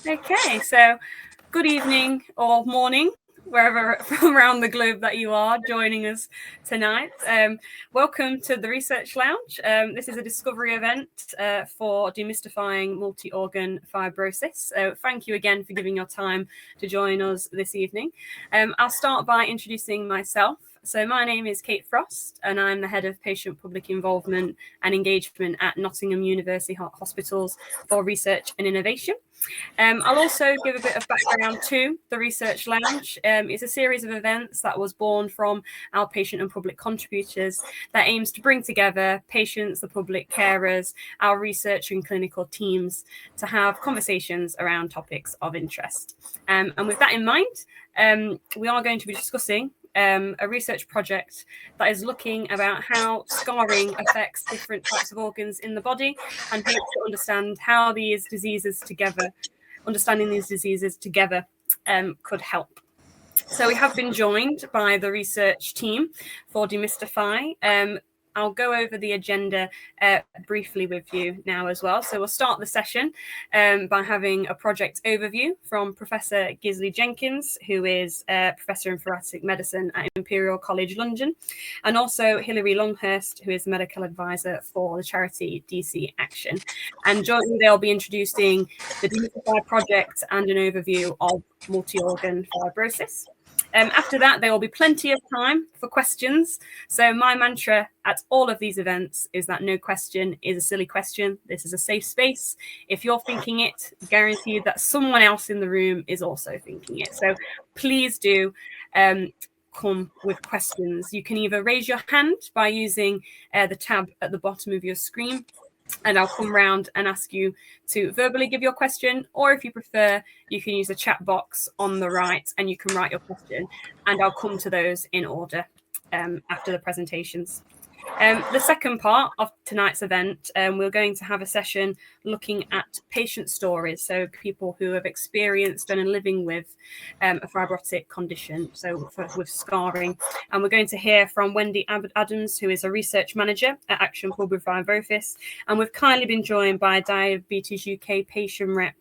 Okay, so good evening or morning, wherever from around the globe that you are joining us tonight. Welcome to the Research Lounge. This is a discovery event for demystifying multi-organ fibrosis. So thank you again for giving your time to join us this evening. I'll start by introducing myself. So my name is Kate Frost, and I'm the Head of Patient Public Involvement and Engagement at Nottingham University Hospitals for Research and Innovation. I'll also give a bit of background to the Research Lounge. It's a series of events that was born from our patient and public contributors that aims to bring together patients, the public carers, our research and clinical teams to have conversations around topics of interest. And with that in mind, we are going to be discussing a research project that is looking about how scarring affects different types of organs in the body and helps to understand how these diseases together, understanding these diseases together could help. So we have been joined by the research team for Demystify. I'll go over the agenda briefly with you now as well. So we'll start the session by having a project overview from Professor Gisli Jenkins, who is Professor in Thoracic Medicine at Imperial College London, and also Hilary Longhurst, who is Medical Advisor for the charity DC Action. And jointly they'll be introducing the Demystify project and an overview of multi-organ fibrosis. After that, there will be plenty of time for questions. So my mantra at all of these events is that no question is a silly question. This is a safe space. If you're thinking it, guaranteed that someone else in the room is also thinking it. So please do come with questions. You can either raise your hand by using the tab at the bottom of your screen, and I'll come round and ask you to verbally give your question, or if you prefer, you can use the chat box on the right and you can write your question, and I'll come to those in order after the presentations. The second part of tonight's event, we're going to have a session looking at patient stories, so people who have experienced and are living with a fibrotic condition, so with scarring. And we're going to hear from Wendy Adams, who is a research manager at Action Public Fibrosis, and we've kindly been joined by Diabetes UK patient rep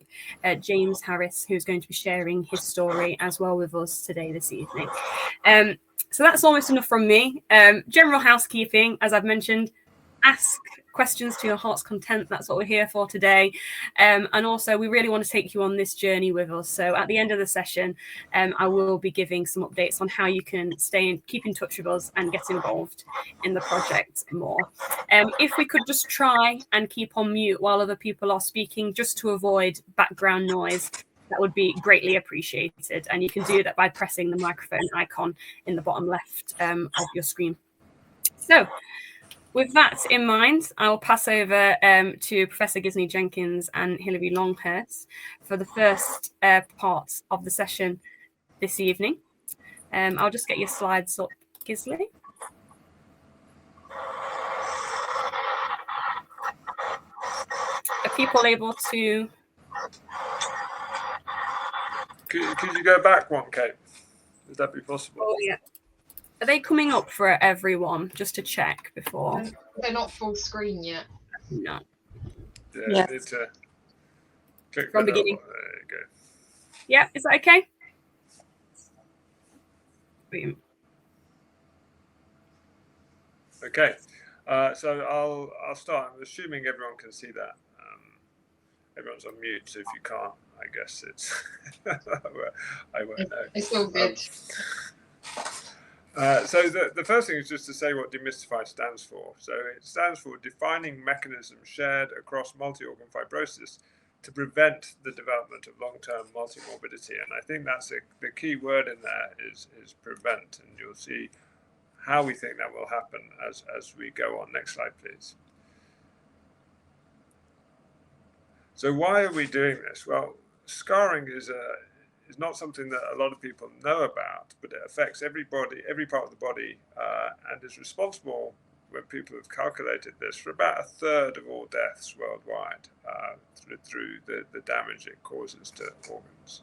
James Harris, who's going to be sharing his story as well with us today this evening. So that's almost enough from me. General housekeeping, as I've mentioned, ask questions to your heart's content. That's what we're here for today. And also, we really want to take you on this journey with us. So at the end of the session, I will be giving some updates on how you can keep in touch with us and get involved in the project more. If we could just try and keep on mute while other people are speaking, just to avoid background noise, that would be greatly appreciated. And you can do that by pressing the microphone icon in the bottom left of your screen. So with that in mind, I'll pass over to Professor Gisli Jenkins and Hilary Longhurst for the first part of the session this evening. I'll just get your slides up, Gisli. Are people able to... Could you go back one, Kate? Would that be possible? Oh, yeah. Are they coming up for everyone, just to check before? They're not full screen yet. No. Yeah, need to click from beginning. There you go. Yeah, is that okay? Boom. Okay, so I'll start. I'm assuming everyone can see that. Everyone's on mute, so if you can't, I guess it's I won't know. It's all good. So the first thing is just to say what Demystify stands for. So it stands for Defining Mechanisms Shared Across Multi-Organ Fibrosis to Prevent the Development of Long-Term Multimorbidity. And I think that's the key word in there is prevent. And you'll see how we think that will happen as we go on. Next slide, please. So why are we doing this? Well, scarring is not something that a lot of people know about, but it affects every part of the body, and is responsible, when people have calculated this, for about 1/3 of all deaths worldwide through the damage it causes to organs.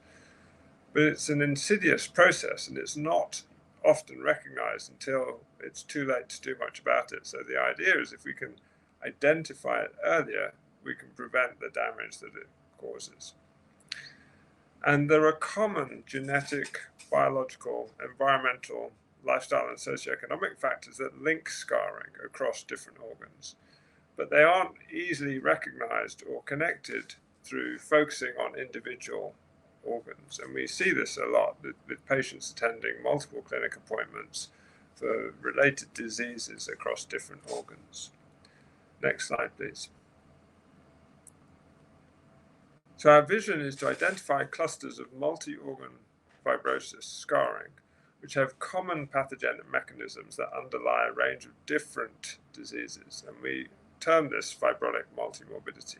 But it's an insidious process, and it's not often recognized until it's too late to do much about it. So the idea is if we can identify it earlier, we can prevent the damage that it causes. And there are common genetic, biological, environmental, lifestyle, and socioeconomic factors that link scarring across different organs, but they aren't easily recognized or connected through focusing on individual organs. And we see this a lot with patients attending multiple clinic appointments for related diseases across different organs. Next slide, please. So our vision is to identify clusters of multi-organ fibrosis scarring, which have common pathogenic mechanisms that underlie a range of different diseases. And we term this fibrotic multimorbidity.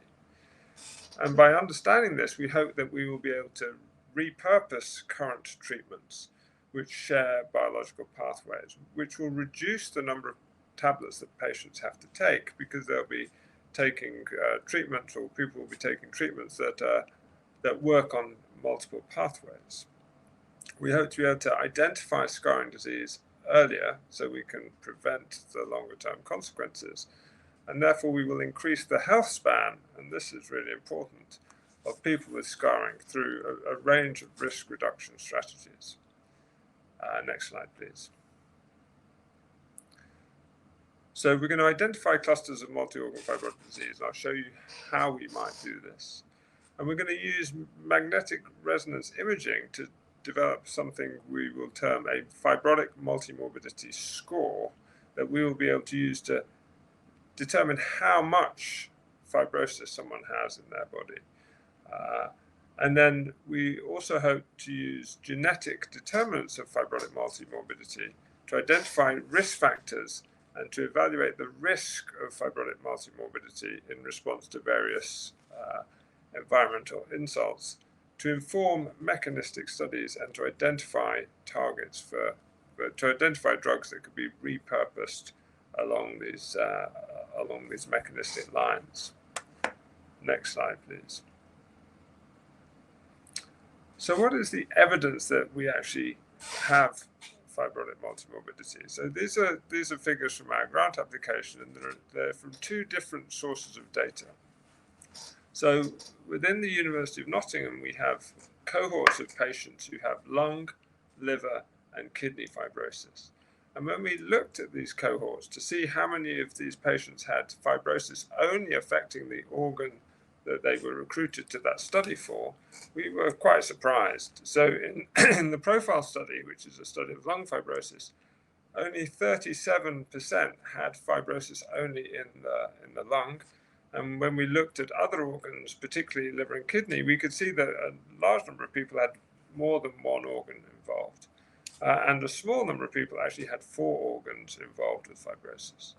And by understanding this, we hope that we will be able to repurpose current treatments which share biological pathways, which will reduce the number of tablets that patients have to take, because they'll be taking treatments, or people will be taking treatments that work on multiple pathways. We hope to be able to identify scarring disease earlier so we can prevent the longer term consequences. And therefore we will increase the health span, and this is really important, of people with scarring through a range of risk reduction strategies. Next slide, please. So we're going to identify clusters of multi-organ fibrotic disease, and I'll show you how we might do this. And we're going to use magnetic resonance imaging to develop something we will term a fibrotic multimorbidity score that we will be able to use to determine how much fibrosis someone has in their body. And then we also hope to use genetic determinants of fibrotic multimorbidity to identify risk factors and to evaluate the risk of fibrotic multimorbidity in response to various environmental insults, to inform mechanistic studies and to identify targets to identify drugs that could be repurposed along these mechanistic lines. Next slide, please. So what is the evidence that we actually have fibrotic multimorbidity? So these are figures from our grant application, and they're from two different sources of data. So within the University of Nottingham, we have cohorts of patients who have lung, liver, and kidney fibrosis. And when we looked at these cohorts to see how many of these patients had fibrosis only affecting the organ that they were recruited to that study for, we were quite surprised. So in the profile study, which is a study of lung fibrosis, only 37% had fibrosis only in the lung. And when we looked at other organs, particularly liver and kidney, we could see that a large number of people had more than one organ involved. And a small number of people actually had 4 organs involved with fibrosis.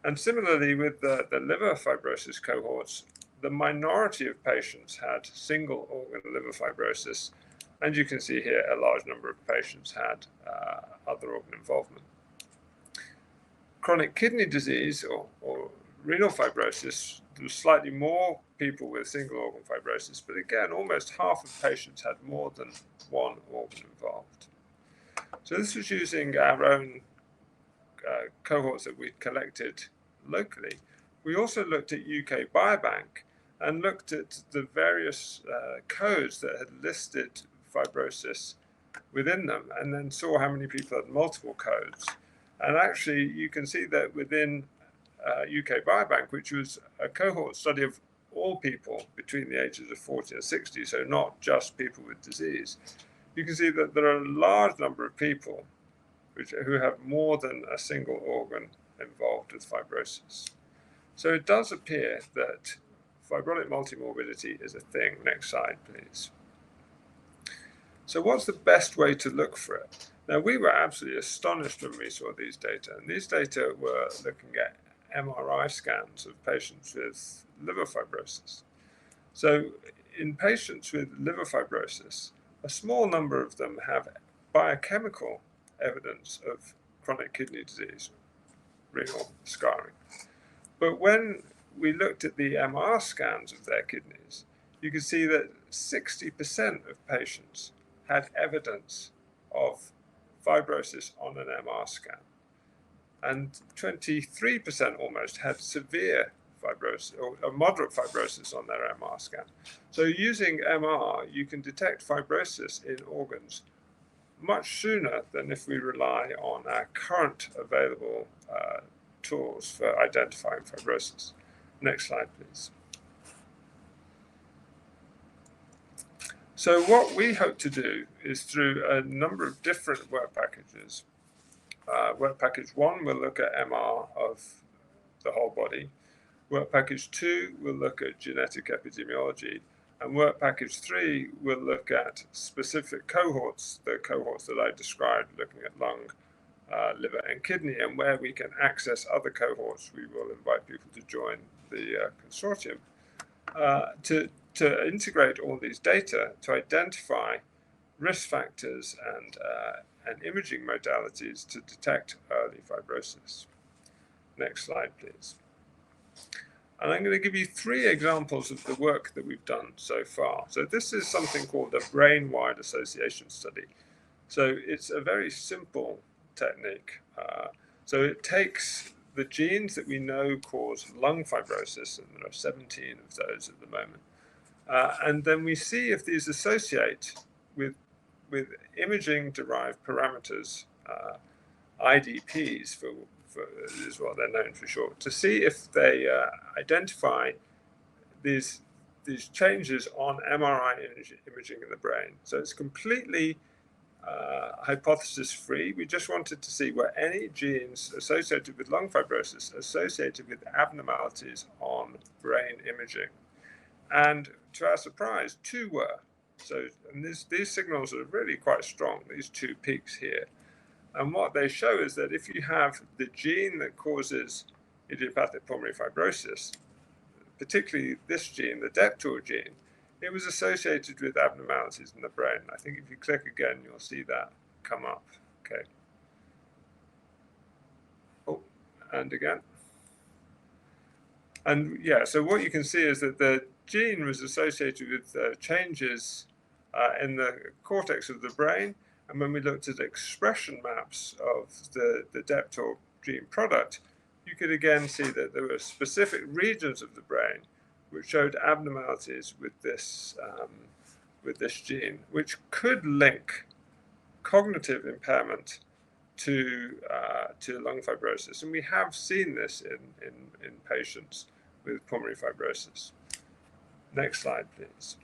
And similarly with the liver fibrosis cohorts, the minority of patients had single organ liver fibrosis. And you can see here a large number of patients had other organ involvement. Chronic kidney disease or renal fibrosis, there was slightly more people with single organ fibrosis, but again, almost half of patients had more than one organ involved. So this was using our own cohorts that we'd collected locally. We also looked at UK Biobank and looked at the various codes that had listed fibrosis within them, and then saw how many people had multiple codes. And actually, you can see that within UK Biobank, which was a cohort study of all people between the ages of 40 and 60, so not just people with disease, you can see that there are a large number of people who have more than a single organ involved with fibrosis. So it does appear that fibrotic multimorbidity is a thing. Next slide, please. So what's the best way to look for it? Now, we were absolutely astonished when we saw these data, and these data were looking at MRI scans of patients with liver fibrosis. So in patients with liver fibrosis, a small number of them have biochemical evidence of chronic kidney disease, renal scarring. But when we looked at the MR scans of their kidneys, you can see that 60% of patients had evidence of fibrosis on an MR scan. And 23% almost had severe fibrosis or moderate fibrosis on their MR scan. So using MR, you can detect fibrosis in organs much sooner than if we rely on our current available tools for identifying fibrosis. Next slide, please. So what we hope to do is through a number of different work packages. Work package 1 will look at MR of the whole body. Work package 2 will look at genetic epidemiology. And work package 3 will look at specific cohorts, the cohorts that I described, looking at lung, liver, and kidney, and where we can access other cohorts, we will invite people to join the consortium to integrate all these data to identify risk factors and imaging modalities to detect early fibrosis. Next slide, please. And I'm going to give you 3 examples of the work that we've done so far. So this is something called a brain-wide association study. So it's a very simple technique. So it takes the genes that we know cause lung fibrosis, and there are 17 of those at the moment, and then we see if these associate with imaging-derived parameters, IDPs is what they're known for short, to see if they identify these changes on MRI imaging in the brain. So it's completely hypothesis-free. We just wanted to see were any genes associated with lung fibrosis associated with abnormalities on brain imaging. And to our surprise, 2 were. So, and these signals are really quite strong, these 2 peaks here. And what they show is that if you have the gene that causes idiopathic pulmonary fibrosis, particularly this gene, the DEPTOR gene, it was associated with abnormalities in the brain. I think if you click again, you'll see that come up. Okay. Oh, and again. And yeah, so what you can see is that the gene was associated with changes in the cortex of the brain. And when we looked at expression maps of the DEPTOR gene product, you could again see that there were specific regions of the brain which showed abnormalities with this gene, which could link cognitive impairment to lung fibrosis. And we have seen this in patients with pulmonary fibrosis. Next slide, please.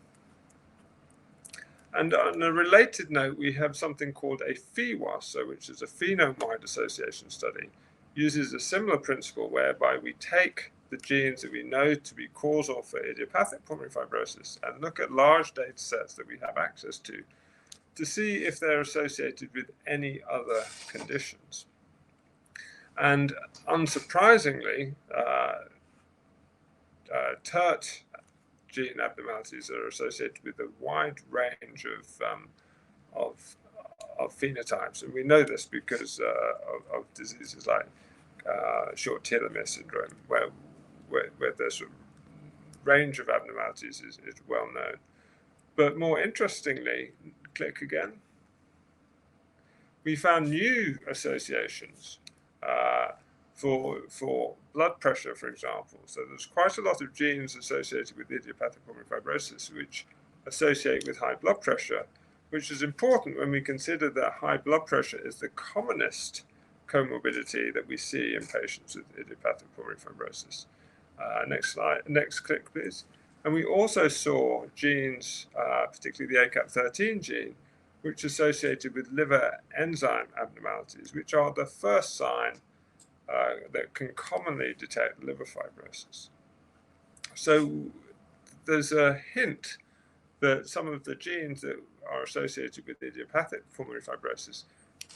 And on a related note, we have something called a PheWAS, which is a phenome-wide association study, uses a similar principle whereby we take the genes that we know to be causal for idiopathic pulmonary fibrosis and look at large data sets that we have access to see if they're associated with any other conditions. And unsurprisingly, TERT gene abnormalities are associated with a wide range of phenotypes, and we know this because of diseases like short telomere syndrome, where this range of abnormalities is well known. But more interestingly, click again, we found new associations for blood pressure, for example. So there's quite a lot of genes associated with idiopathic pulmonary fibrosis which associate with high blood pressure, which is important when we consider that high blood pressure is the commonest comorbidity that we see in patients with idiopathic pulmonary fibrosis. Next slide, next click, please. And we also saw genes, particularly the ACAP13 gene, which associated with liver enzyme abnormalities, which are the first sign that can commonly detect liver fibrosis. So there's a hint that some of the genes that are associated with idiopathic pulmonary fibrosis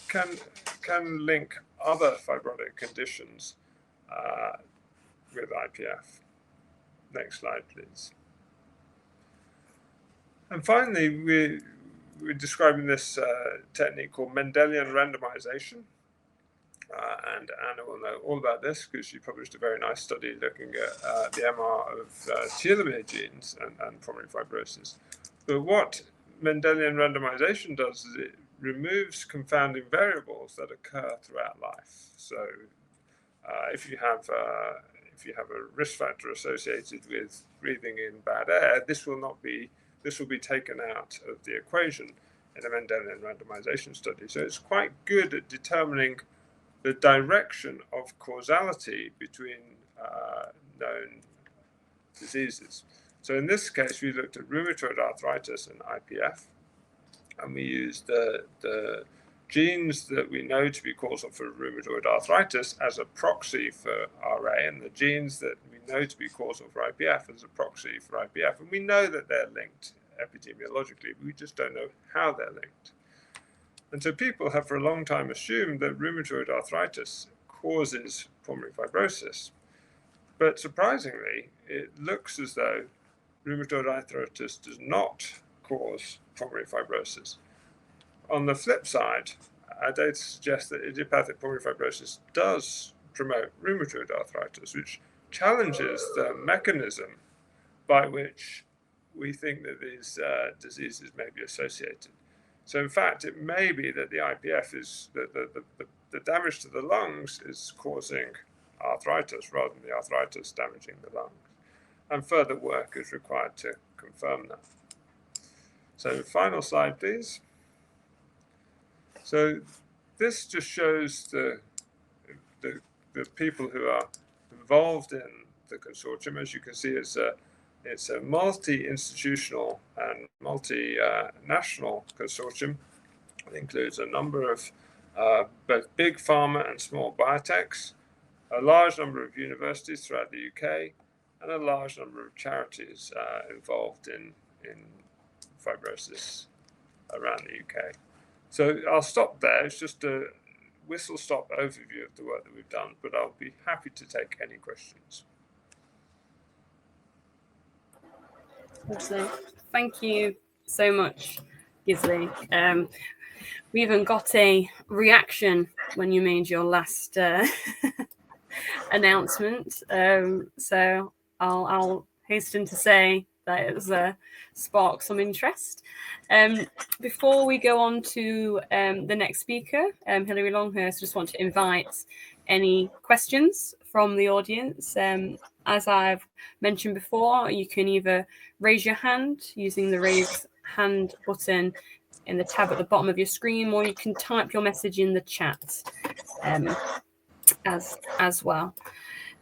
can link other fibrotic conditions with IPF. Next slide, please. And finally, we're describing this technique called Mendelian randomization. And Anna will know all about this because she published a very nice study looking at the MR of telomere genes and pulmonary fibrosis. But what Mendelian randomization does is it removes confounding variables that occur throughout life. So if you have if you have a risk factor associated with breathing in bad air, this will be taken out of the equation in a Mendelian randomization study. So it's quite good at determining the direction of causality between known diseases. So in this case, we looked at rheumatoid arthritis and IPF, and we used the genes that we know to be causal for rheumatoid arthritis as a proxy for RA, and the genes that we know to be causal for IPF as a proxy for IPF. And we know that they're linked epidemiologically, we just don't know how they're linked. And so people have for a long time assumed that rheumatoid arthritis causes pulmonary fibrosis. But surprisingly, it looks as though rheumatoid arthritis does not cause pulmonary fibrosis. On the flip side, our data suggests that idiopathic pulmonary fibrosis does promote rheumatoid arthritis, which challenges the mechanism by which we think that these diseases may be associated. So in fact, it may be that the IPF is, the damage to the lungs is causing arthritis rather than the arthritis damaging the lungs. And further work is required to confirm that. So final slide, please. So this just shows the people who are involved in the consortium. As you can see, it's a multi-institutional and multi-national consortium. It includes a number of both big pharma and small biotechs, a large number of universities throughout the UK, and a large number of charities involved in fibrosis around the UK. So I'll stop there. It's just a whistle-stop overview of the work that we've done, but I'll be happy to take any questions. Excellent. Thank you so much, Gisli. We even got a reaction when you made your last announcement. So I'll hasten to say that it was sparked some interest. Before we go on to the next speaker, Hilary Longhurst, just want to invite any questions from the audience. As I've mentioned before, you can either raise your hand using the raise hand button in the tab at the bottom of your screen, or you can type your message in the chat as well.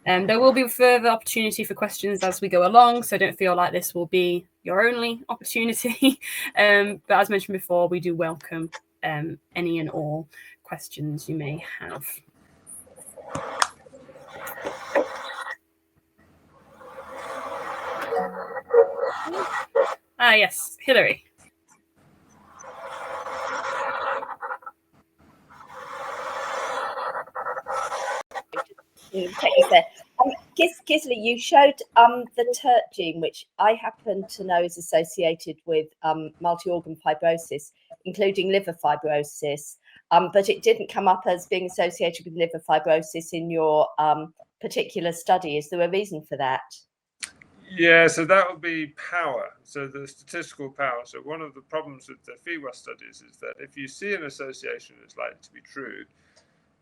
There will be further opportunity for questions as we go along, so don't feel like this will be your only opportunity. But as mentioned before, we do welcome any and all questions you may have. Yes, Hilary. Gisli, you showed the TERT gene, which I happen to know is associated with multi-organ fibrosis, including liver fibrosis, but it didn't come up as being associated with liver fibrosis in your particular study. Is there a reason for that? Yeah, so that would be power, so the statistical power. So one of the problems with the FIWA studies is that if you see an association, it's likely to be true.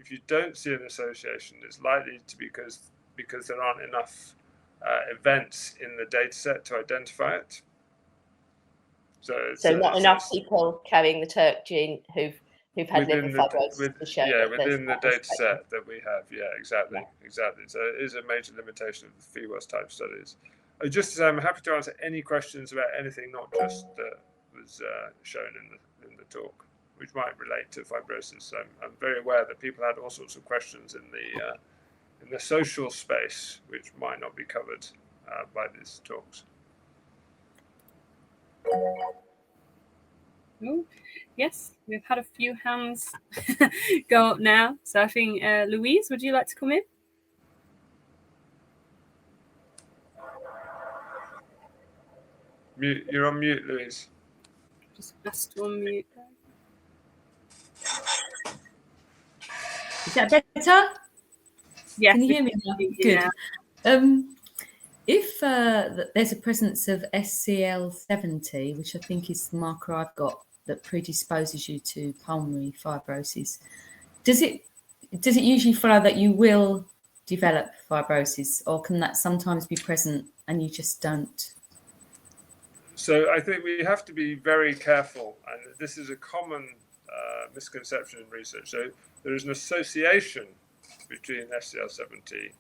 If you don't see an association, it's likely to be because there aren't enough events in the data set to identify it. So not enough people carrying the TERT gene who've had liver fibrosis to show. Yeah, within the data set that we have. Yeah, exactly. So it is a major limitation of the FIWAS type studies. Just to say, I'm happy to answer any questions about anything, not just that was shown in the talk, which might relate to fibrosis. I'm very aware that people had all sorts of questions in the social space, which might not be covered by these talks. Oh, yes, we've had a few hands go up now. So I think, Louise, would you like to come in? Mute. You're on mute, Louise. Just ask to unmute. Is that better? Yeah. Can you hear me now? Good. If there's a presence of SCL70, which I think is the marker I've got that predisposes you to pulmonary fibrosis, does it usually follow that you will develop fibrosis, or can that sometimes be present and you just don't? So I think we have to be very careful, and this is a common misconception in research. So there is an association between SCL70,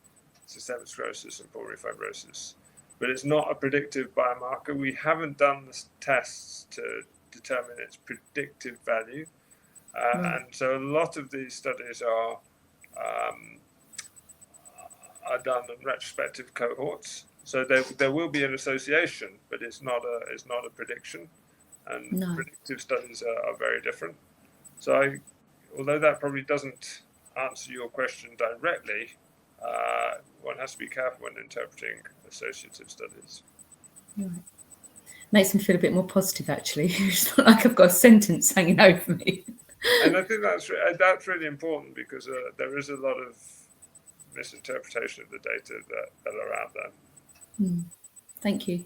systemic sclerosis, and pulmonary fibrosis, but it's not a predictive biomarker. We haven't done the tests to determine its predictive value, and so a lot of these studies are done in retrospective cohorts. So there will be an association, but it's not a prediction, and predictive studies are very different. So although that probably doesn't answer your question directly, one has to be careful when interpreting associative studies. Right. Makes me feel a bit more positive, actually. It's not like I've got a sentence hanging over me. And I think that's really important, because there is a lot of misinterpretation of the data that are out there. Thank you.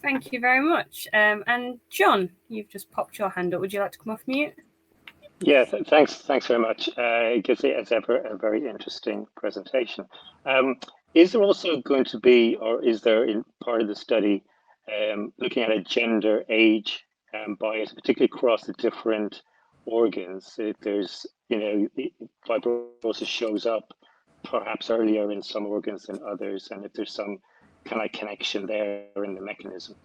Thank you very much. And John, you've just popped your hand up. Would you like to come off mute? Yeah, thanks very much. Gisli, as ever, a very interesting presentation. Is there also going to be, or is there in part of the study, looking at a gender age bias, particularly across the different organs? If there's, fibrosis shows up perhaps earlier in some organs than others, and if there's some kind of connection there in the mechanism.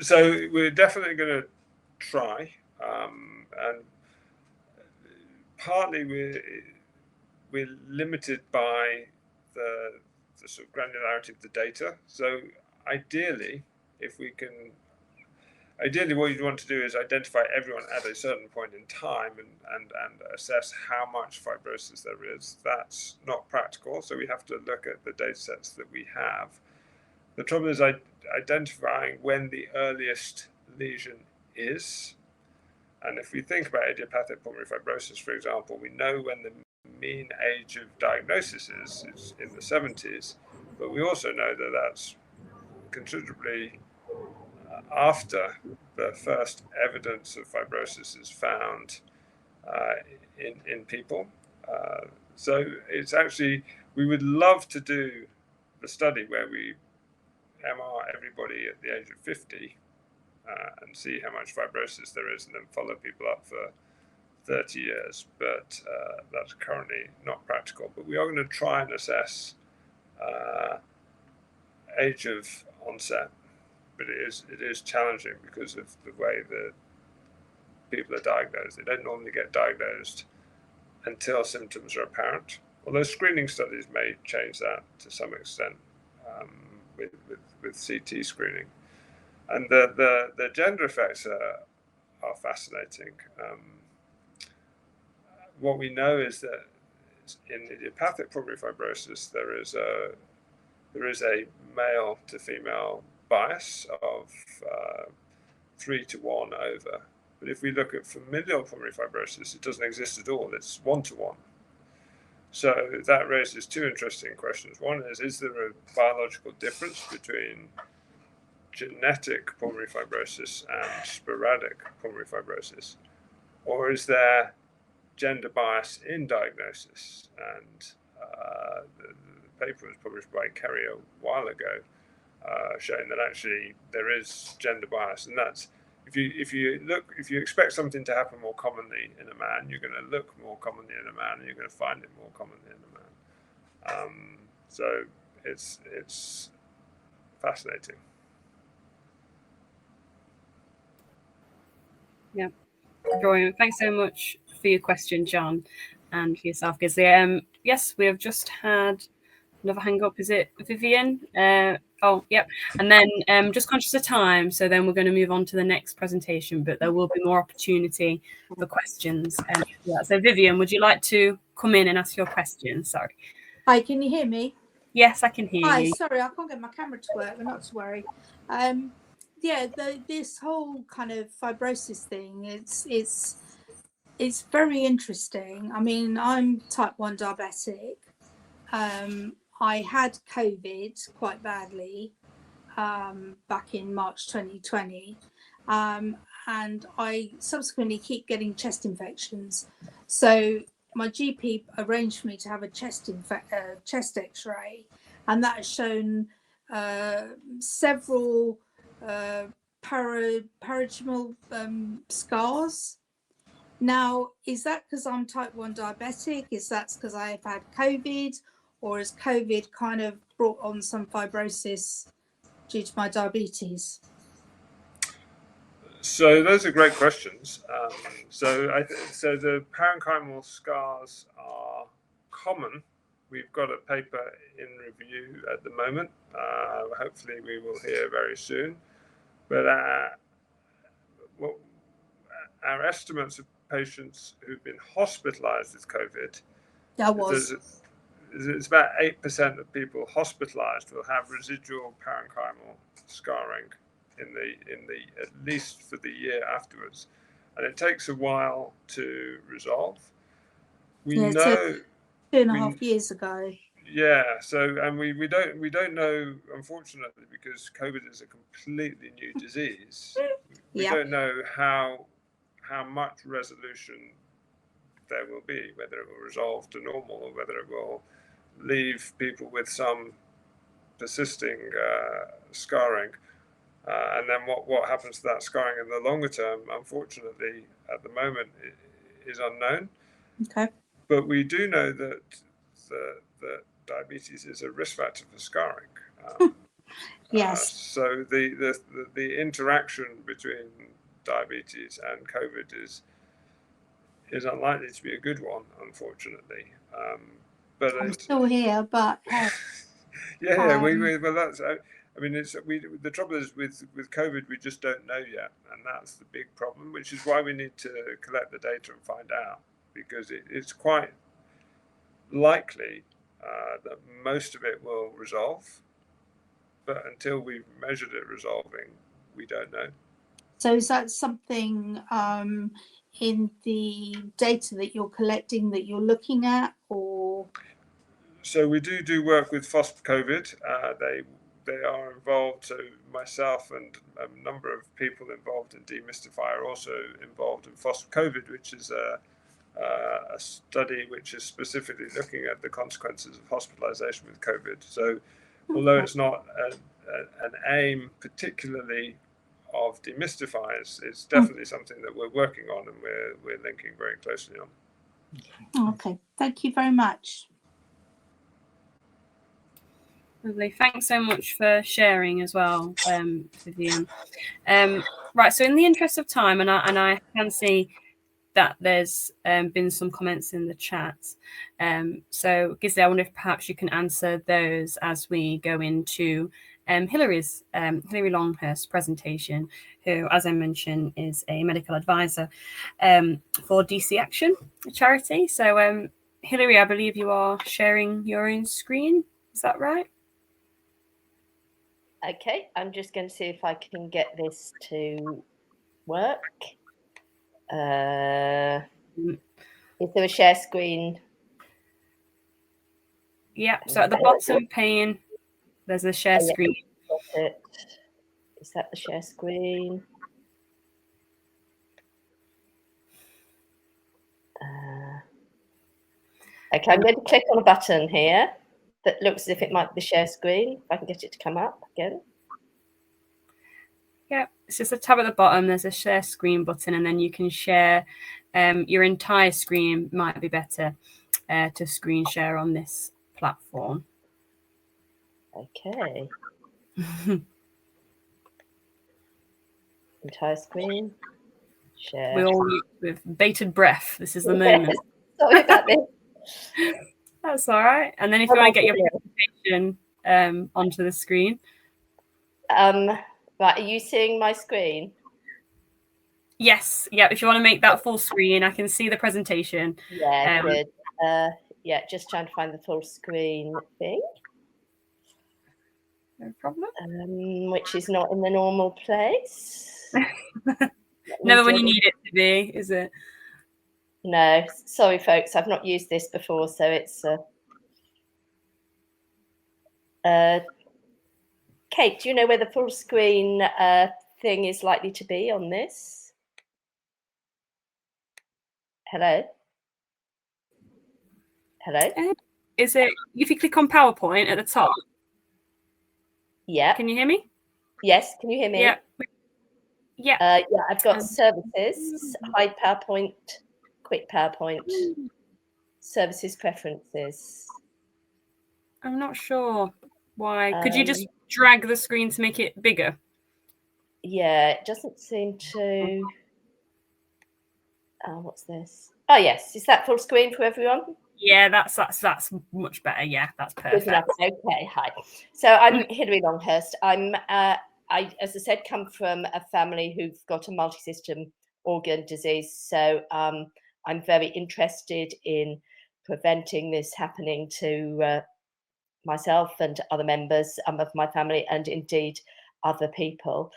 So we're definitely going to try, and partly we're limited by the sort of granularity of the data. So ideally, what you'd want to do is identify everyone at a certain point in time and assess how much fibrosis there is. That's not practical, so we have to look at the data sets that we have. The trouble is identifying when the earliest lesion is. And if we think about idiopathic pulmonary fibrosis, for example, we know when the mean age of diagnosis is in the 70s, but we also know that that's considerably after the first evidence of fibrosis is found in people. So it's actually, we would love to do the study where we MR everybody at the age of 50 and see how much fibrosis there is, and then follow people up for 30 years. But that's currently not practical. But we are going to try and assess age of onset. But it is challenging because of the way that people are diagnosed. They don't normally get diagnosed until symptoms are apparent. Although screening studies may change that to some extent with CT screening. And the gender effects are fascinating. What we know is that in idiopathic pulmonary fibrosis, there is a male to female bias of 3-to-1 over. But if we look at familial pulmonary fibrosis, it doesn't exist at all. It's 1-to-1. So that raises two interesting questions. One is there a biological difference between genetic pulmonary fibrosis and sporadic pulmonary fibrosis? Or is there gender bias in diagnosis? And the paper was published by Kerry a while ago, showing that actually there is gender bias, and that's if you expect something to happen more commonly in a man, you're going to look more commonly in a man, and you're going to find it more commonly in a man. So it's fascinating. Yeah, brilliant. Thanks so much for your question, John, and for yourself, Gisli. Yes, we have just had another hang up. Is it Vivian? Oh, yep. And then just conscious of time, so then we're going to move on to the next presentation, but there will be more opportunity for questions. Yeah. So Vivian, would you like to come in and ask your question? Sorry. Hi, can you hear me? Yes, I can hear you. Hi, sorry, I can't get my camera to work, but not to worry. Yeah, this whole kind of fibrosis thing, it's very interesting. I mean, I'm type 1 diabetic. I had COVID quite badly back in March 2020. And and I subsequently keep getting chest infections. So my GP arranged for me to have a chest X-ray, and that has shown several parogymal scars. Now, is that because I'm type 1 diabetic? Is that because I've had COVID? Or has COVID kind of brought on some fibrosis due to my diabetes? So those are great questions. So the parenchymal scars are common. We've got a paper in review at the moment. Hopefully we will hear very soon. But our estimates of patients who've been hospitalized with COVID, it's about 8% of people hospitalized will have residual parenchymal scarring in the at least for the year afterwards, and it takes a while to resolve. We know so 2.5 years ago. Yeah, so and we don't know, unfortunately, because COVID is a completely new disease. We don't know how much resolution there will be, whether it will resolve to normal or whether it will leave people with some persisting scarring. And then what happens to that scarring in the longer term, unfortunately, at the moment, is unknown. Okay. But we do know that diabetes is a risk factor for scarring. Yes. So the interaction between diabetes and COVID is unlikely to be a good one, unfortunately. But I'm still here, but well, that's. I mean, the trouble is with COVID, we just don't know yet, and that's the big problem. Which is why we need to collect the data and find out, because it's quite likely that most of it will resolve, but until we've measured it resolving, we don't know. So is that something in the data that you're collecting that you're looking at, or? So we do work with FOSP COVID. They are involved. So myself and a number of people involved in Demystify are also involved in FOSP COVID, which is a study which is specifically looking at the consequences of hospitalization with COVID. So although it's not an aim particularly of Demystify, it's definitely something that we're working on and we're linking very closely on. Okay, thank you very much. Lovely. Thanks so much for sharing as well, Vivian. Right, so in the interest of time, and I can see that there's been some comments in the chat. So Gisli, I wonder if perhaps you can answer those as we go into Hilary Longhurst's presentation, who, as I mentioned, is a medical advisor for DC Action, a charity. So Hilary, I believe you are sharing your own screen. Is that right? Okay, I'm just going to see if I can get this to work. Is there a share screen? Yeah, so at the bottom pane, there's a share screen. Is that the share screen? Okay, I'm going to click on a button here that looks as if it might be the share screen. If I can get it to come up again. Yeah, it's just a tab at the bottom. There's a share screen button, and then you can share your entire screen. Might be better to screen share on this platform. Okay. Entire screen. Share. We all with bated breath. This is the moment. Sorry about this. That's all right. And then if you want to get your presentation onto the screen. Right, are you seeing my screen? Yes. Yeah, if you want to make that full screen, I can see the presentation. Yeah, good. Yeah, just trying to find the full screen thing. No problem. Which is not in the normal place. Never when you need it to be, is it? No, sorry folks, I've not used this before, so it's Kate, do you know where the full screen thing is likely to be on this? Hello? Hello? Is it, if you click on PowerPoint at the top? Yeah. Can you hear me? Yes, can you hear me? Yeah. Yeah. Yeah, I've got services, hide PowerPoint, quick PowerPoint, services preferences. I'm not sure why. Could you just drag the screen to make it bigger? Yeah, it doesn't seem to. What's this? Oh yes, is that full screen for everyone? Yeah, that's much better. Yeah, that's perfect. Okay, hi. So I'm Hilary Longhurst. I, as I said, come from a family who've got a multi-system organ disease. So I'm very interested in preventing this happening to myself and other members of my family, and indeed other people.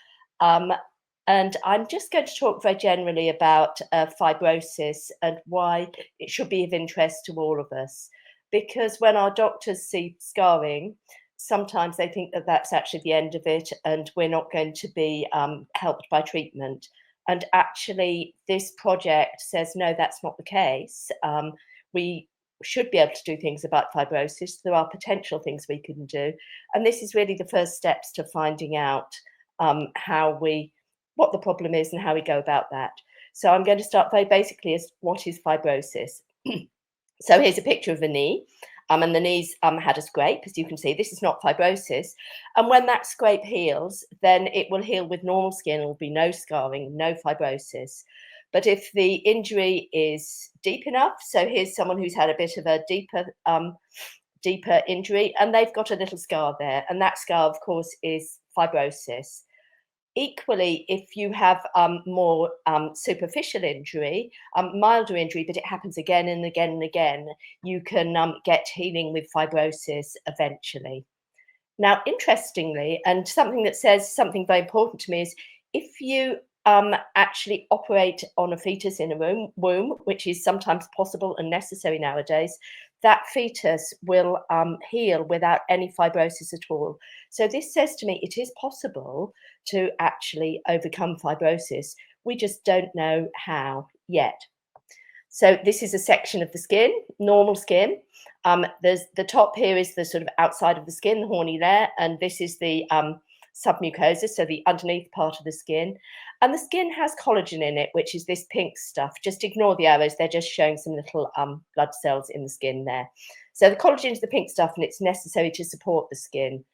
And I'm just going to talk very generally about fibrosis and why it should be of interest to all of us. Because when our doctors see scarring, sometimes they think that that's actually the end of it and we're not going to be helped by treatment. And actually, this project says, no, that's not the case. We should be able to do things about fibrosis. There are potential things we can do. And this is really the first steps to finding out what the problem is and how we go about that. So I'm going to start very basically as what is fibrosis. So here's a picture of the knee. And the knee's had a scrape, as you can see. This is not fibrosis. And when that scrape heals, then it will heal with normal skin. There will be no scarring, no fibrosis. But if the injury is deep enough, so here's someone who's had a bit of a deeper injury, and they've got a little scar there. And that scar, of course, is fibrosis. Equally, if you have more superficial injury, milder injury, but it happens again and again and again, you can get healing with fibrosis eventually. Now, interestingly, and something that says something very important to me is if you actually operate on a fetus in a womb, which is sometimes possible and necessary nowadays, that fetus will heal without any fibrosis at all. So this says to me it is possible to actually overcome fibrosis. We just don't know how yet. So this is a section of the skin, normal skin. There's the top here is the sort of outside of the skin, the horny layer, and this is the submucosa, so the underneath part of the skin. And the skin has collagen in it, which is this pink stuff. Just ignore the arrows, they're just showing some little blood cells in the skin there. So the collagen is the pink stuff and it's necessary to support the skin.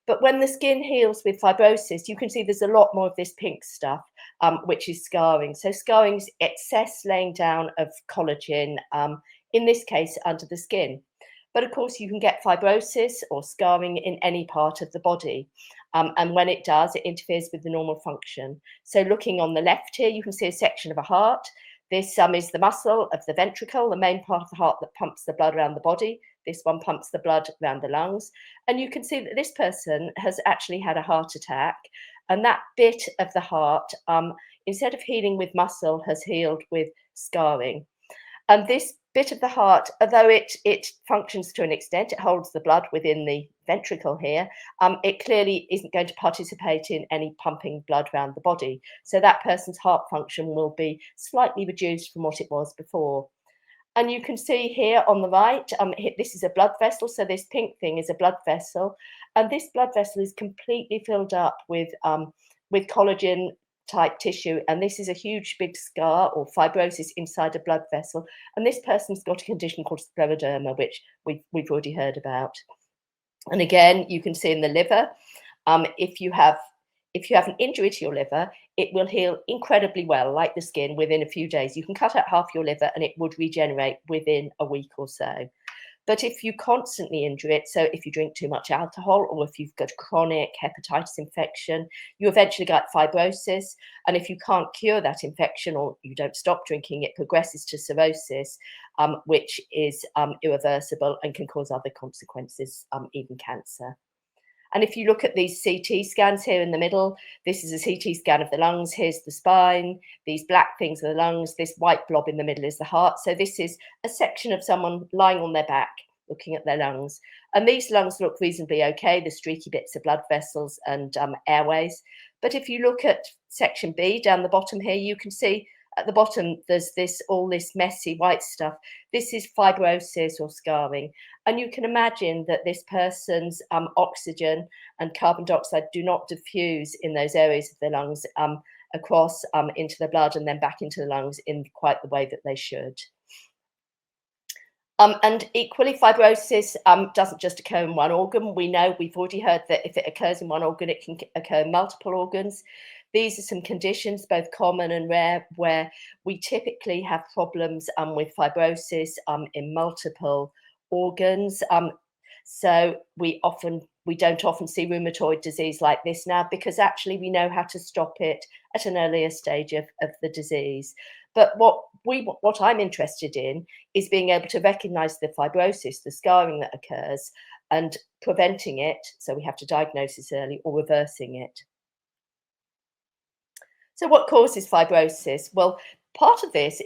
But when the skin heals with fibrosis, you can see there's a lot more of this pink stuff, which is scarring. So scarring is excess laying down of collagen, in this case, under the skin. But of course, you can get fibrosis or scarring in any part of the body. And when it does, it interferes with the normal function. So looking on the left here, you can see a section of a heart. This is the muscle of the ventricle, the main part of the heart that pumps the blood around the body. This one pumps the blood around the lungs. And you can see that this person has actually had a heart attack. And that bit of the heart, instead of healing with muscle, has healed with scarring. And this bit of the heart, although it functions to an extent, it holds the blood within the ventricle here, it clearly isn't going to participate in any pumping blood around the body. So that person's heart function will be slightly reduced from what it was before. And you can see here on the right, this is a blood vessel. So this pink thing is a blood vessel. And this blood vessel is completely filled up with collagen type tissue, and this is a huge big scar or fibrosis inside a blood vessel, and this person's got a condition called scleroderma, which we've already heard about. And again, you can see in the liver, if you have an injury to your liver, it will heal incredibly well, like the skin, within a few days. You can cut out half your liver and it would regenerate within a week or so. But if you constantly injure it, so if you drink too much alcohol or if you've got chronic hepatitis infection, you eventually get fibrosis. And if you can't cure that infection or you don't stop drinking, it progresses to cirrhosis, which is irreversible and can cause other consequences, even cancer. And if you look at these CT scans here in the middle, this is a CT scan of the lungs. Here's the spine. These black things are the lungs. This white blob in the middle is the heart. So this is a section of someone lying on their back, looking at their lungs. And these lungs look reasonably okay. The streaky bits are blood vessels and airways. But if you look at section B down the bottom here, you can see at the bottom, there's all this messy white stuff. This is fibrosis or scarring. And you can imagine that this person's oxygen and carbon dioxide do not diffuse in those areas of the lungs across into the blood and then back into the lungs in quite the way that they should. And equally, fibrosis doesn't just occur in one organ. We know, we've already heard that if it occurs in one organ, it can occur in multiple organs. These are some conditions, both common and rare, where we typically have problems with fibrosis in multiple organs. So we don't often see rheumatoid disease like this now, because actually we know how to stop it at an earlier stage of the disease. But what I'm interested in is being able to recognize the fibrosis, the scarring that occurs, and preventing it. So we have to diagnose this early, or reversing it. So what causes fibrosis? Well, part of this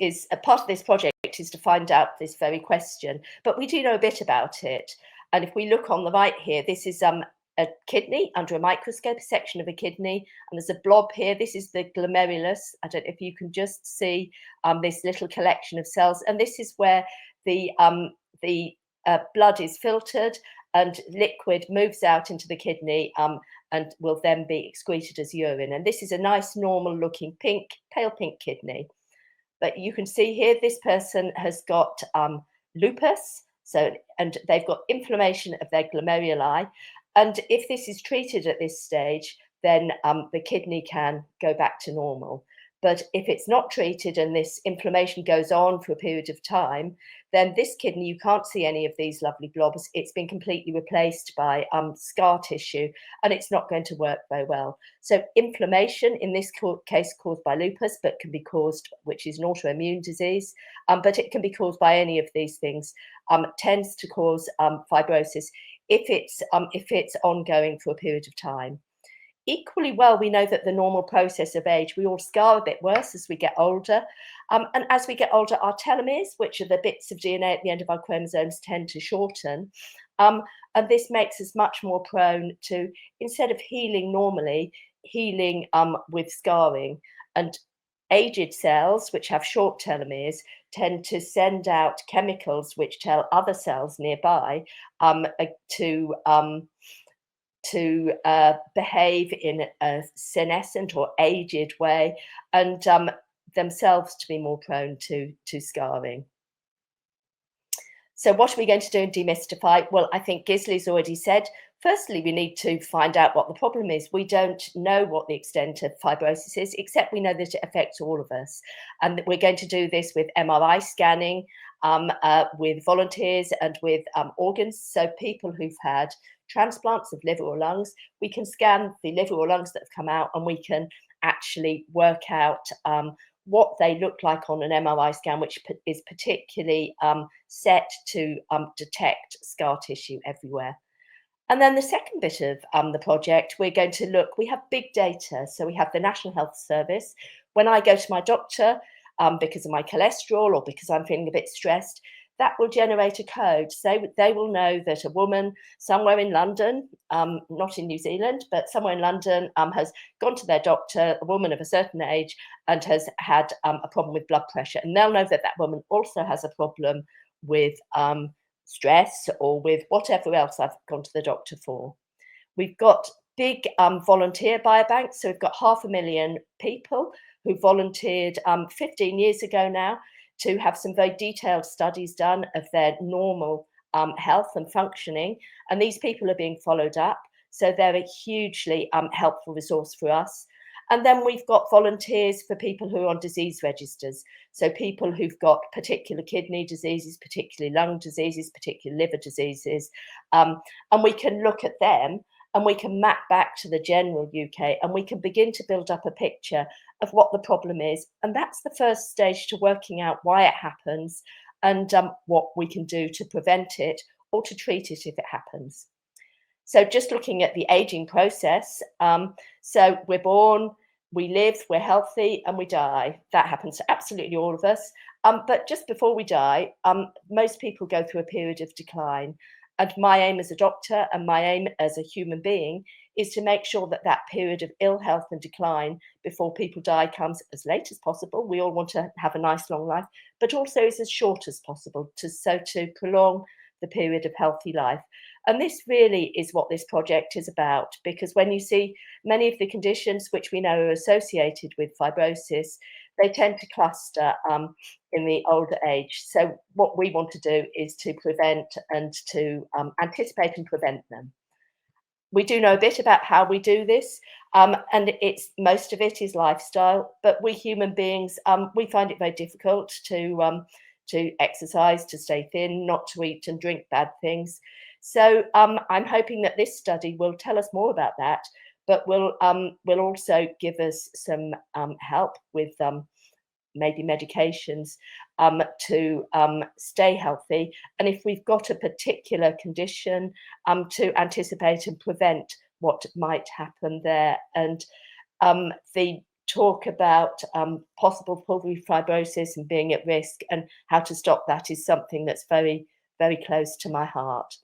project is to find out this very question, but we do know a bit about it. And if we look on the right here, this is a kidney under a microscope, a section of a kidney, and there's a blob here. This is the glomerulus. I don't know if you can just see this little collection of cells, and this is where the blood is filtered and liquid moves out into the kidney and will then be excreted as urine. And this is a nice, normal looking pale pink kidney. But you can see here, this person has got lupus. And they've got inflammation of their glomeruli. And if this is treated at this stage, then the kidney can go back to normal. But if it's not treated and this inflammation goes on for a period of time, then this kidney, you can't see any of these lovely blobs. It's been completely replaced by scar tissue, and it's not going to work very well. So inflammation, in this case caused by lupus, but can be caused, which is an autoimmune disease, but it can be caused by any of these things, tends to cause fibrosis if it's ongoing for a period of time. Equally well, we know that the normal process of age, we all scar a bit worse as we get older. And as we get older, our telomeres, which are the bits of DNA at the end of our chromosomes, tend to shorten. And this makes us much more prone to, instead of healing normally, healing with scarring. And aged cells, which have short telomeres, tend to send out chemicals which tell other cells nearby to behave in a senescent or aged way, and themselves to be more prone to scarring. So what are we going to do in Demystify? Well, I think Gisli's already said, firstly, we need to find out what the problem is. We don't know what the extent of fibrosis is, except we know that it affects all of us. And we're going to do this with MRI scanning, with volunteers and with organs. So people who've had transplants of liver or lungs, we can scan the liver or lungs that have come out, and we can actually work out what they look like on an MRI scan, which is particularly set to detect scar tissue everywhere. And then the second bit of the project, we're going to look, we have big data. So we have the National Health Service. When I go to my doctor because of my cholesterol or because I'm feeling a bit stressed, that will generate a code. So they will know that a woman somewhere in London, not in New Zealand, but somewhere in London, has gone to their doctor, a woman of a certain age, and has had a problem with blood pressure. And they'll know that that woman also has a problem with stress or with whatever else I've gone to the doctor for. We've got big volunteer biobanks. So we've got 500,000 people who volunteered 15 years ago now to have some very detailed studies done of their normal health and functioning. And these people are being followed up. So they're a hugely helpful resource for us. And then we've got volunteers for people who are on disease registers. So people who've got particular kidney diseases, particularly lung diseases, particular liver diseases. And we can look at them and we can map back to the general UK, and we can begin to build up a picture of what the problem is. And that's the first stage to working out why it happens and what we can do to prevent it or to treat it if it happens. So just looking at the aging process, so we're born, we live, we're healthy, and we die. That happens to absolutely all of us. But just before we die, most people go through a period of decline. And my aim as a doctor and my aim as a human being is to make sure that that period of ill health and decline before people die comes as late as possible. We all want to have a nice long life, but also is as short as possible to prolong the period of healthy life. And this really is what this project is about, because when you see many of the conditions which we know are associated with fibrosis, they tend to cluster in the older age. So what we want to do is to prevent and to anticipate and prevent them. We do know a bit about how we do this, and most of it is lifestyle. But we human beings, we find it very difficult to exercise, to stay thin, not to eat and drink bad things. So I'm hoping that this study will tell us more about that, but will also give us some help with maybe medications to stay healthy. And if we've got a particular condition, to anticipate and prevent what might happen there. And the talk about possible pulmonary fibrosis and being at risk and how to stop that is something that's very, very close to my heart.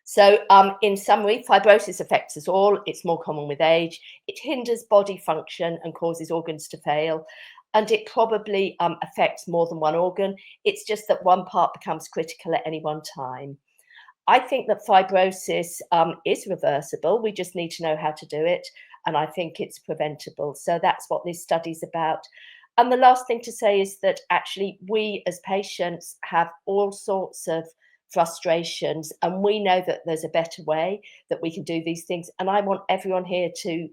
So in summary, fibrosis affects us all. It's more common with age. It hinders body function and causes organs to fail. And it probably affects more than one organ. It's just that one part becomes critical at any one time. I think that fibrosis is reversible. We just need to know how to do it. And I think it's preventable. So that's what this study's about. And the last thing to say is that actually we as patients have all sorts of frustrations, and we know that there's a better way that we can do these things. And I want everyone here to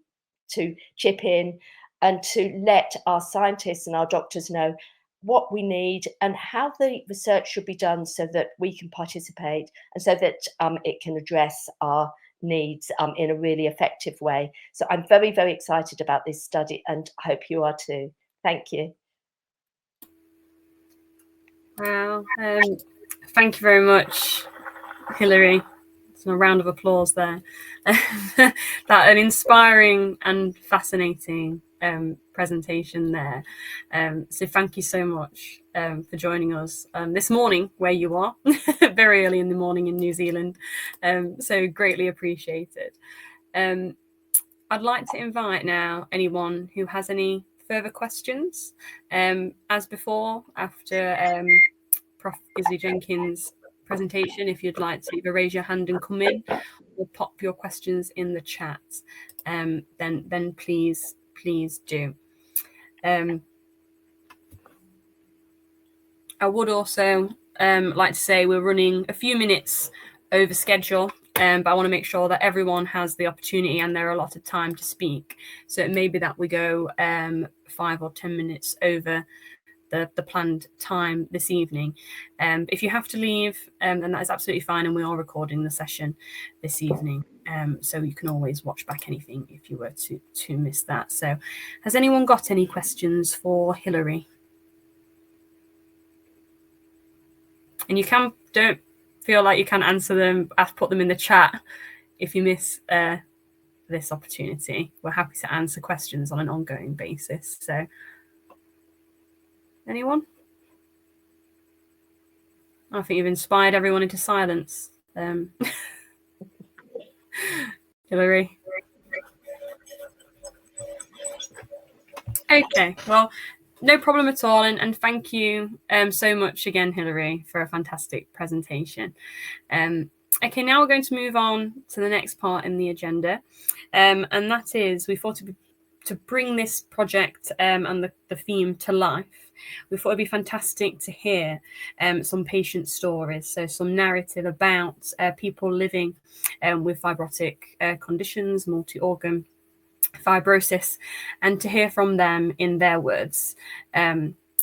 chip in and to let our scientists and our doctors know what we need and how the research should be done so that we can participate and so that it can address our needs in a really effective way. So I'm very, very excited about this study, and I hope you are too. Thank you. Wow. Thank you very much, Hilary. It's a round of applause there. That an inspiring and fascinating presentation there. So thank you so much for joining us this morning where you are, very early in the morning in New Zealand. So greatly appreciated. I'd like to invite now anyone who has any further questions. As before, after Prof. Gisli Jenkins' presentation, if you'd like to either raise your hand and come in or pop your questions in the chat, then please do. I would also like to say we're running a few minutes over schedule, but I want to make sure that everyone has the opportunity and they're allotted time to speak. So it may be that we go 5 or 10 minutes over the planned time this evening. If you have to leave, then that is absolutely fine, and we are recording the session this evening, so you can always watch back anything if you were to miss that. So has anyone got any questions for Hilary? And don't feel like you can answer them, put them in the chat if you miss this opportunity. We're happy to answer questions on an ongoing basis. So anyone? I think you've inspired everyone into silence. Hilary. Okay, well, no problem at all. And thank you so much again, Hilary, for a fantastic presentation. Okay, now we're going to move on to the next part in the agenda. And that is, we thought to bring this project and the theme to life, we thought it'd be fantastic to hear some patient stories, so some narrative about people living with fibrotic conditions, multi-organ fibrosis, and to hear from them in their words.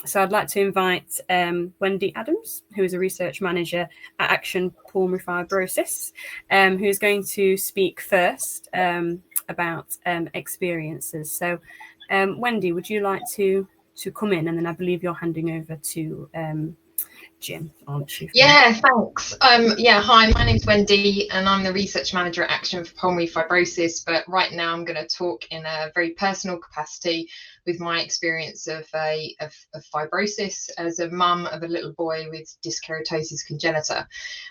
So I'd like to invite Wendy Adams, who is a research manager at Action Pulmonary Fibrosis, who's going to speak first about experiences. So Wendy, would you like to come in? And then I believe you're handing over to Jim, aren't you? Yeah, thanks. Hi, my name's Wendy and I'm the research manager at Action for Pulmonary Fibrosis, but right now I'm going to talk in a very personal capacity with my experience of fibrosis as a mum of a little boy with dyskeratosis congenita.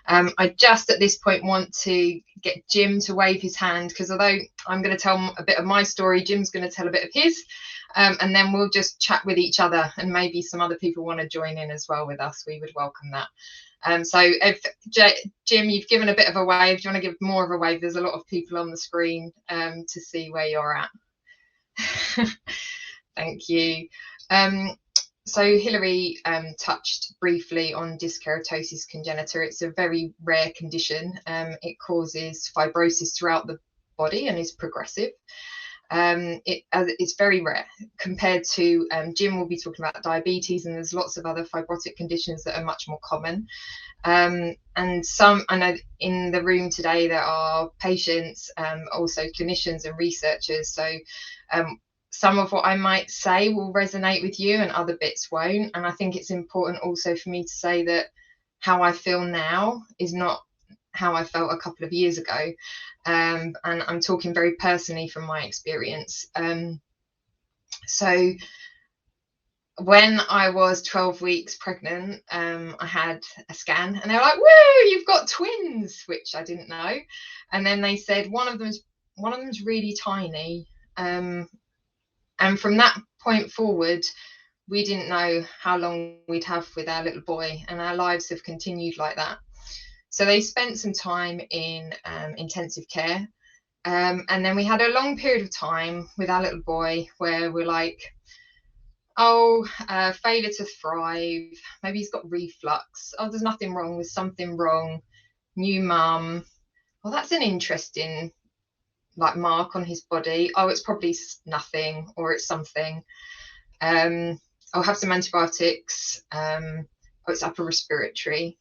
I just at this point want to get Jim to wave his hand, because although I'm going to tell a bit of my story, Jim's going to tell a bit of his. And then we'll just chat with each other, and maybe some other people want to join in as well with us. We would welcome that. So if Jim, you've given a bit of a wave. Do you want to give more of a wave? There's a lot of people on the screen to see where you're at. Thank you. So Hilary touched briefly on dyskeratosis congenita. It's a very rare condition. It causes fibrosis throughout the body and is progressive. It's very rare compared to Jim will be talking about diabetes, and there's lots of other fibrotic conditions that are much more common. And some, I know in the room today there are patients, also clinicians and researchers, so some of what I might say will resonate with you and other bits won't. And I think it's important also for me to say that how I feel now is not how I felt a couple of years ago. And I'm talking very personally from my experience. So when I was 12 weeks pregnant, I had a scan and they were like, "Woo, you've got twins," which I didn't know. And then they said one of them's really tiny. And from that point forward, we didn't know how long we'd have with our little boy, and our lives have continued like that. So they spent some time in intensive care. And then we had a long period of time with our little boy where we're like, oh, failure to thrive. Maybe he's got reflux. Oh, there's nothing wrong, with something wrong. New mum. Well, that's an interesting mark on his body. Oh, it's probably nothing, or it's something. I'll have some antibiotics. Oh, it's upper respiratory.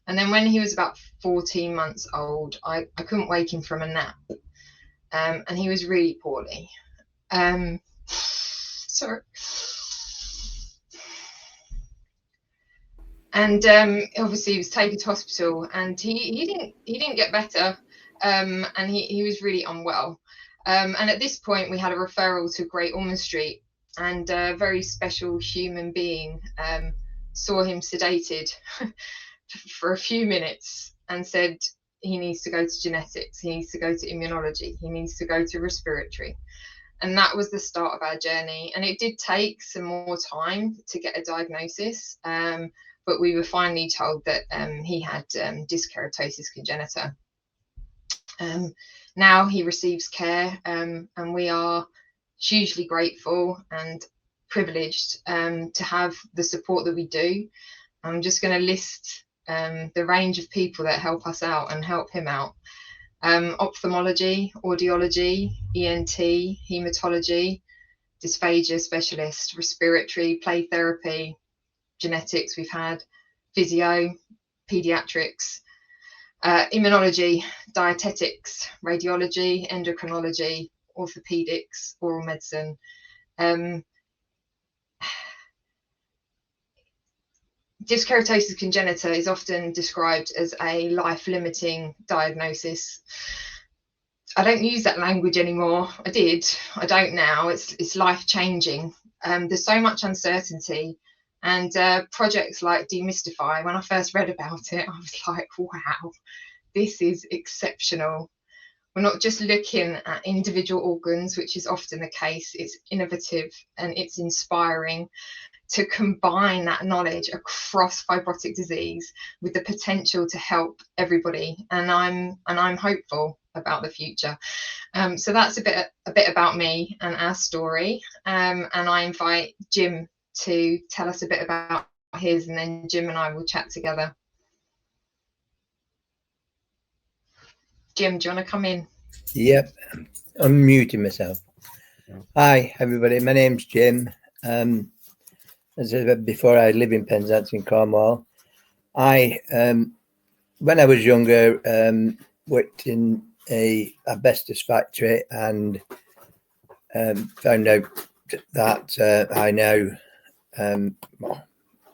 And then when he was about 14 months old, I couldn't wake him from a nap. And he was really poorly. Sorry. And obviously he was taken to hospital, and he didn't get better. And he was really unwell. And at this point we had a referral to Great Ormond Street, and a very special human being saw him sedated for a few minutes and said he needs to go to genetics, he needs to go to immunology, he needs to go to respiratory. And that was the start of our journey. And it did take some more time to get a diagnosis, but we were finally told that he had dyskeratosis congenita. Now he receives care, and we are hugely grateful and privileged to have the support that we do. I'm just going to list the range of people that help us out and help him out. Ophthalmology, audiology, ENT, hematology, dysphagia specialist, respiratory, play therapy, genetics we've had, physio, pediatrics, immunology, dietetics, radiology, endocrinology, orthopedics, oral medicine. Dyskeratosis congenita is often described as a life-limiting diagnosis. I don't use that language anymore. I did. I don't now. It's life-changing. There's so much uncertainty, and projects like Demystify, when I first read about it, I was like, wow, this is exceptional. We're not just looking at individual organs, which is often the case. It's innovative and it's inspiring to combine that knowledge across fibrotic disease with the potential to help everybody. And I'm hopeful about the future. So that's a bit about me and our story. And I invite Jim to tell us a bit about his, and then Jim and I will chat together. Jim, do you want to come in? Yep, I'm muting myself. Hi, everybody. My name's Jim. As I said before, I live in Penzance in Cornwall. I, when I was younger, worked in a asbestos factory and found out that I now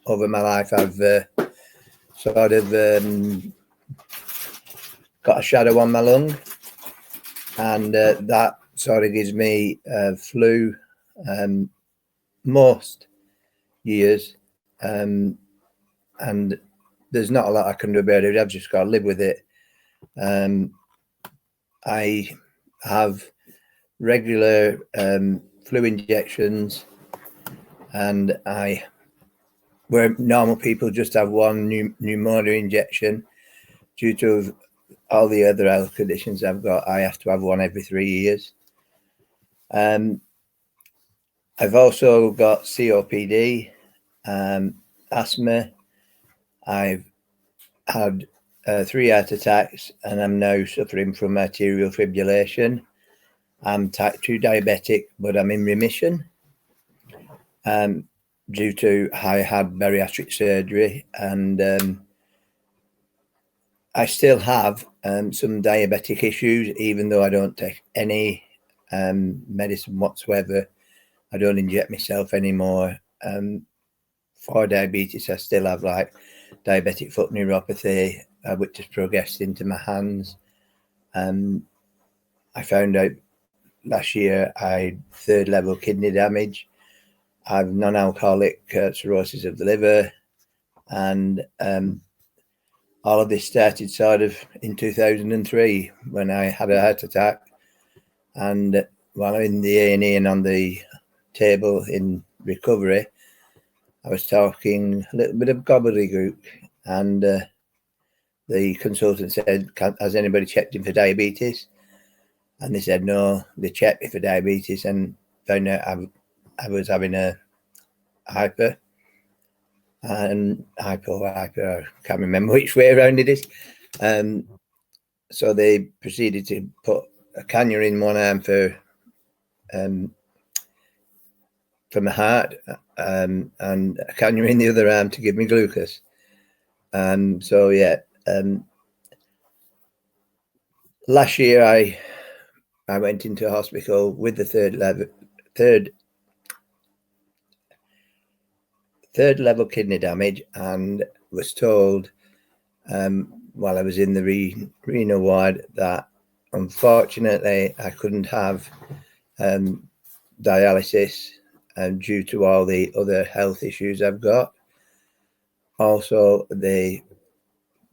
over my life, I've sort of got a shadow on my lung, and that sort of gives me flu most years, and there's not a lot I can do about it. I've just got to live with it. I have regular flu injections, and where normal people just have one pneumonia injection, due to all the other health conditions I've got, I have to have one every 3 years. I've also got COPD, asthma. I've had 3 heart attacks, and I'm now suffering from arterial fibrillation. I'm type 2 diabetic, but I'm in remission due to I had bariatric surgery, and I still have some diabetic issues, even though I don't take any medicine whatsoever. I don't inject myself anymore. For diabetes, I still have like diabetic foot neuropathy, which has progressed into my hands. I found out last year I had 3rd level kidney damage. I have non-alcoholic cirrhosis of the liver, and all of this started sort of in 2003 when I had a heart attack, and while I'm in the A&E and on the table in recovery, I was talking a little bit of gobbledygook, and the consultant said, has anybody checked in for diabetes? And they said no. They checked me for diabetes and found out I was having a hyper, and hyper, I can't remember which way around it is. So they proceeded to put a cannula in one arm for my heart, and a cannula in the other arm to give me glucose. So yeah, last year I went into hospital with the third level kidney damage, and was told while I was in the renal ward that unfortunately I couldn't have dialysis due to all the other health issues I've got. Also, they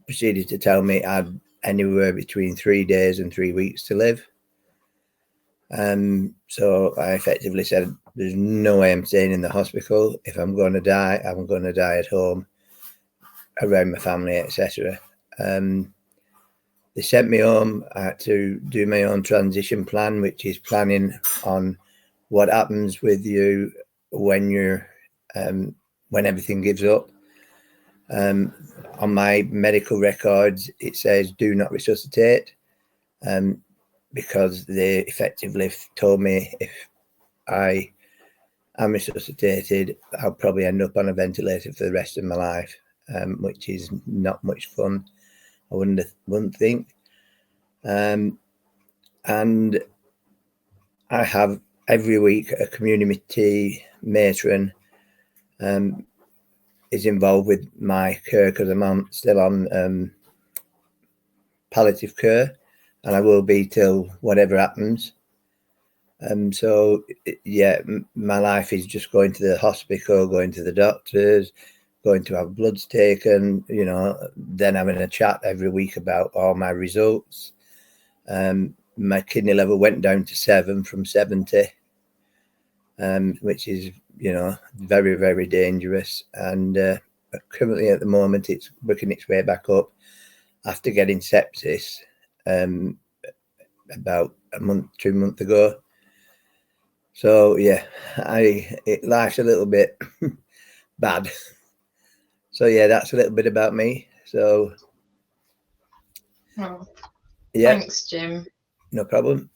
proceeded to tell me I had anywhere between 3 days and 3 weeks to live. So I effectively said, there's no way I'm staying in the hospital. If I'm going to die, I'm going to die at home, around my family, etc. They sent me home. I had to do my own transition plan, which is planning on what happens with you when when everything gives up. On my medical records, it says do not resuscitate, because they effectively told me if I am resuscitated, I'll probably end up on a ventilator for the rest of my life, which is not much fun, I wouldn't think. And I have every week a community matron is involved with my care, because I'm still on palliative care, and I will be till whatever happens. So yeah, my life is just going to the hospital, going to the doctors, going to have bloods taken, then having a chat every week about all my results. My kidney level went down to 7 from 70, which is, very, very dangerous. And currently at the moment, it's working its way back up after getting sepsis about 2 months ago. So yeah, life's a little bit bad. So yeah, that's a little bit about me. So yeah, thanks, Jim. No problem.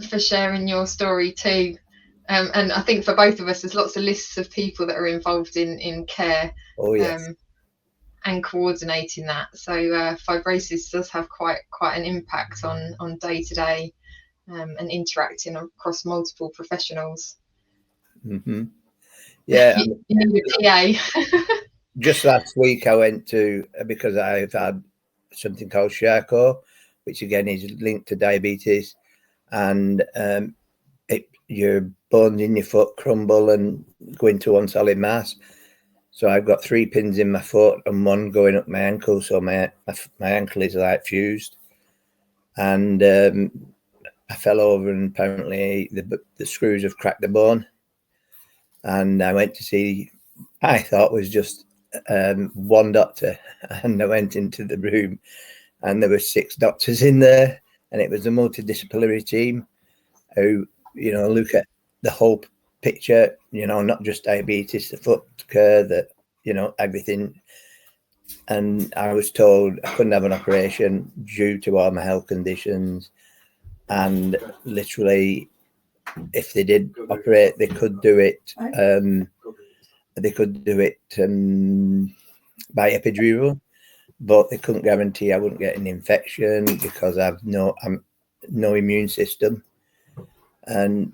For sharing your story too. And I think for both of us, there's lots of lists of people that are involved in care. Oh yes. And coordinating that. So fibrosis does have quite an impact on day-to-day and interacting across multiple professionals. Mm-hmm. Yeah, You need a TA. just last week I went to, because I've had something called Charcot, which again is linked to diabetes, and your bones in your foot crumble and go into one solid mass. So I've got 3 pins in my foot and 1 going up my ankle. So my ankle is like fused. And I fell over, and apparently the screws have cracked the bone. And I went to see, I thought was just one doctor. And I went into the room and there were 6 doctors in there. And it was a multidisciplinary team who, look at the whole picture, not just diabetes, the foot care, everything. And I was told I couldn't have an operation due to all my health conditions. And literally, if they did operate, they could do it. By epidural, but they couldn't guarantee I wouldn't get an infection because I've no immune system. And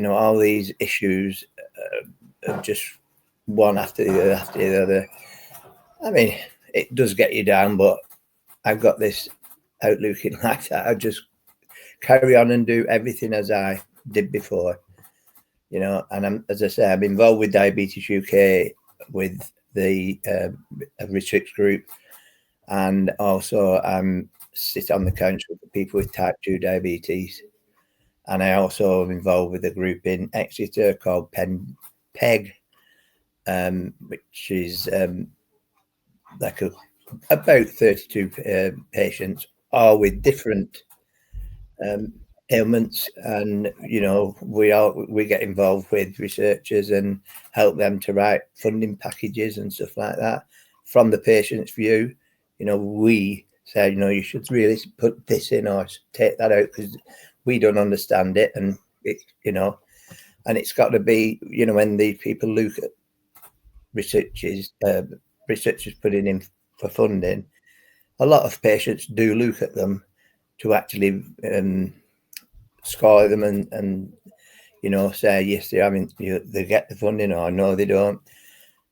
all these issues are just one after the other. I mean, it does get you down, but I've got this outlook in life that I just carry on and do everything as I did before, and as I say, I'm involved with Diabetes UK with the research group, and also sit on the council for people with type 2 diabetes. And I also am involved with a group in Exeter called PEG, which is like about 32 patients, all with different ailments. And we get involved with researchers and help them to write funding packages and stuff like that from the patient's view. We say, you should really put this in or take that out because we don't understand it. And and it's got to be, when the people look at researchers putting in for funding, a lot of patients do look at them to actually score them and say yes, they get the funding, or no, they don't.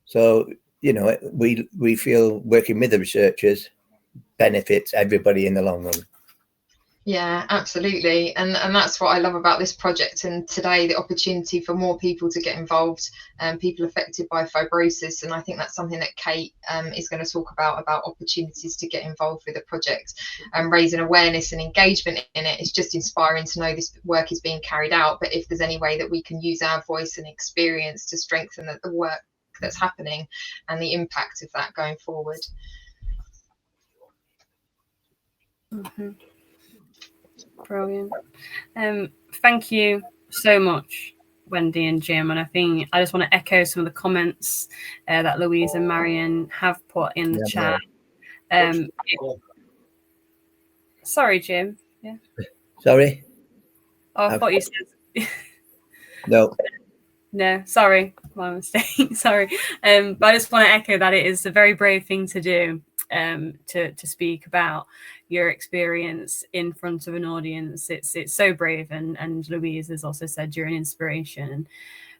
So we feel working with the researchers benefits everybody in the long run. Yeah, absolutely. And that's what I love about this project, and today the opportunity for more people to get involved, people affected by fibrosis. And I think that's something that Kate is going to talk about opportunities to get involved with the project, and raising awareness and engagement in it. It's just inspiring to know this work is being carried out, but if there's any way that we can use our voice and experience to strengthen the work that's happening and the impact of that going forward. Mm-hmm. Brilliant. Thank you so much, Wendy and Jim. And I think I just want to echo some of the comments that Louise and Marion have put in the chat. Sorry, Jim. Yeah. Sorry? Oh, I thought you said... No. No, sorry. My mistake. Sorry. But I just want to echo that it is a very brave thing to do, to speak about your experience in front of an audience. It's so brave, and Louise has also said you're an inspiration. And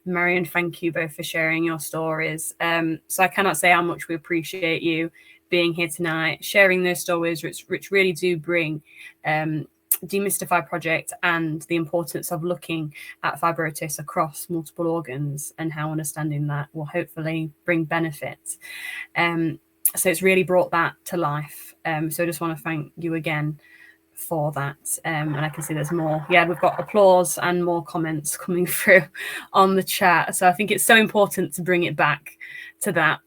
Marion, thank you both for sharing your stories. So I cannot say how much we appreciate you being here tonight, sharing those stories, which really do bring Demystify project and the importance of looking at fibrosis across multiple organs and how understanding that will hopefully bring benefits. So it's really brought that to life. So I just want to thank you again for that. And I can see there's more. Yeah, we've got applause and more comments coming through on the chat. So I think it's so important to bring it back to that.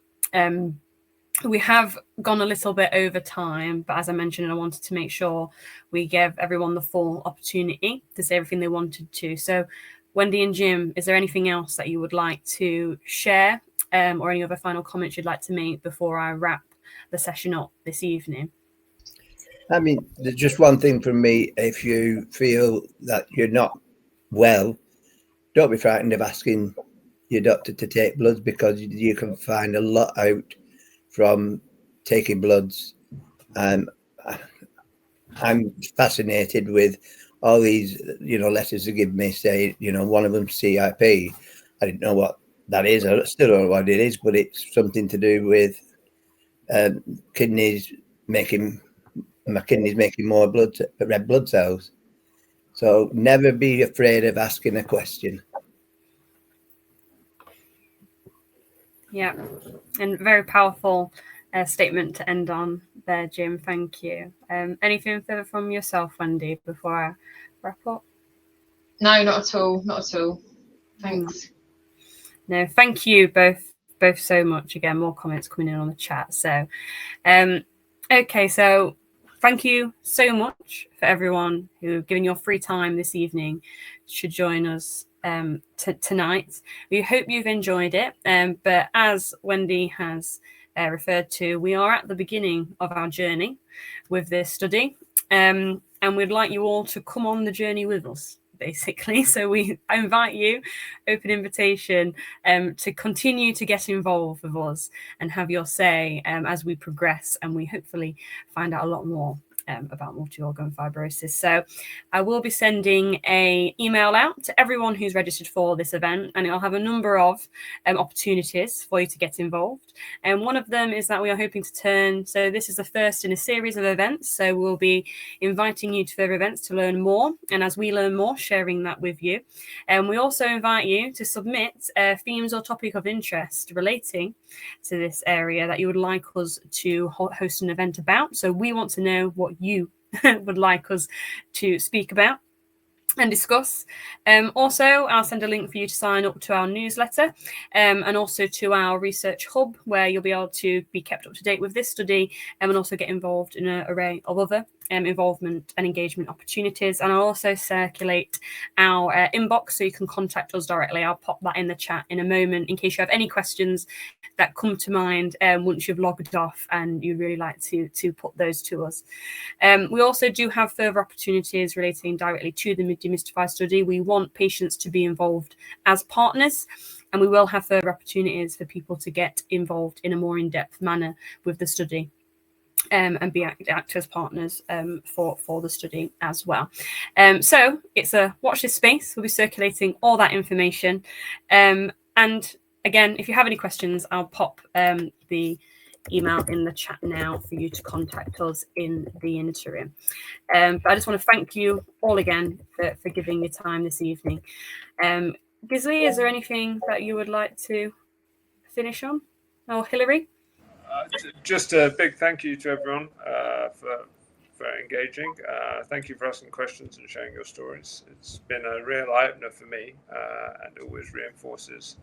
We have gone a little bit over time, but as I mentioned, I wanted to make sure we gave everyone the full opportunity to say everything they wanted to. So Wendy and Jim, is there anything else that you would like to share, or any other final comments you'd like to make before I wrap the session up this evening? I mean, there's just one thing from me. If you feel that you're not well, don't be frightened of asking your doctor to take bloods, because you can find a lot out from taking bloods. I'm fascinated with all these, letters they give me, say, one of them CIP. I didn't know what that is. I still don't know what it is, but it's something to do with kidneys making more red blood cells. So never be afraid of asking a question. Yeah, and very powerful statement to end on there, Jim. Thank you. Anything further from yourself, Wendy, before I wrap up? No, not at all. Not at all. Thanks. No, thank you both so much. Again, more comments coming in on the chat. So, okay, so thank you so much for everyone who, given your free time this evening, should join us tonight. We hope you've enjoyed it. But as Wendy has referred to, we are at the beginning of our journey with this study, and we'd like you all to come on the journey with us, basically. So I invite you, open invitation, to continue to get involved with us and have your say as we progress, and we hopefully find out a lot more about multi-organ fibrosis. So I will be sending an email out to everyone who's registered for this event, and it'll have a number of opportunities for you to get involved. And one of them is that we are hoping to turn, so this is the first in a series of events, so we'll be inviting you to further events to learn more, and as we learn more, sharing that with you. And we also invite you to submit themes or topic of interest relating to this area that you would like us to host an event about. So we want to know what you would like us to speak about and discuss. Also, I'll send a link for you to sign up to our newsletter, and also to our research hub, where you'll be able to be kept up to date with this study, and also get involved in an array of other involvement and engagement opportunities. And I'll also circulate our inbox so you can contact us directly. I'll pop that in the chat in a moment in case you have any questions that come to mind once you've logged off and you'd really like to put those to us. We also do have further opportunities relating directly to the Demystify study. We want patients to be involved as partners, and we will have further opportunities for people to get involved in a more in-depth manner with the study. And be act as partners for the study as well. So it's a watch this space. We'll be circulating all that information. And again, if you have any questions, I'll pop the email in the chat now for you to contact us in the interim. But I just want to thank you all again for giving your time this evening. Gisli, is there anything that you would like to finish on? Or Hilary? Just a big thank you to everyone for engaging. Thank you for asking questions and sharing your stories. It's been a real eye-opener for me, and always reinforces